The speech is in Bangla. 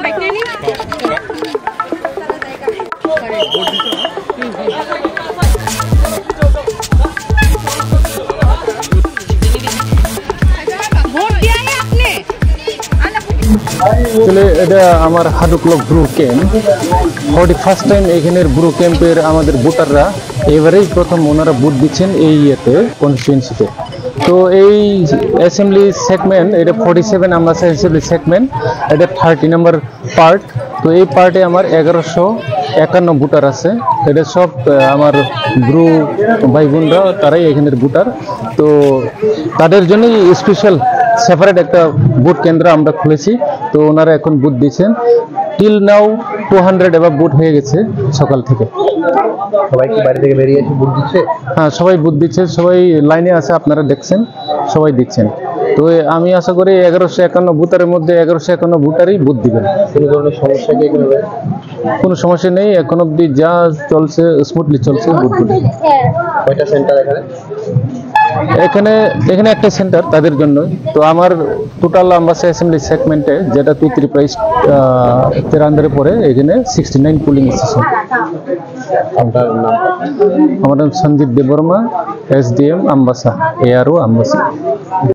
Baiknya nih. আসলে এটা আমার হাডু ক্লক ব্রু ক্যাম্প 41st টাইম এখানের ব্রু ক্যাম্পের আমাদের ভোটাররা এবারেই প্রথম ওনারা ভোট দিচ্ছেন এই ইয়েতে কনস্টিটিউয়েন্সিতে। তো এই অ্যাসেম্বলি সেগমেন্ট এটা 47 আমরা অ্যাসেম্বলি সেগমেন্ট এটা 30 নম্বর পার্ট। তো এই পার্টে আমার 1151 ভোটার আছে। এটা সব আমার ব্রু ভাই বোনরা তারাই এখানের ভোটার। তো তাদের জন্যই স্পেশাল সেপারেট একটা ভোট কেন্দ্র আমরা খুলেছি। তো ওনারা এখন ভোট দিচ্ছেন। টিল নাও 200 এবার ভোট হয়ে গেছে সকাল থেকে। সবাই কি বাড়ি থেকে বেরিয়ে এসে ভোট দিচ্ছে? হ্যাঁ, সবাই ভোট দিচ্ছে, সবাই লাইনে আছে, আপনারা দেখছেন সবাই দিচ্ছেন। তো আমি আশা করি 1151 ভোটারের মধ্যে 1151 ভোটারই ভোট দিবেন। কোনো ধরনের সমস্যা কি এখানে? কোনো সমস্যা নেই, এখন অব্দি যা চলছে স্মুথলি চলছে ভোটগুলি। কয়টা সেন্টার এখানে? এখানে একটা সেন্টার তাদের জন্য। তো আমার টোটাল আম্বাসা অ্যাসেম্বলি সেগমেন্টে যেটা তুত্রি প্রাইস তেরান্দারে পরে এখানে 69 পুলিং স্টেশন। আমার নাম সঞ্জিত দেববর্মা, SDM আম্বাসা, ARO আম্বাসা।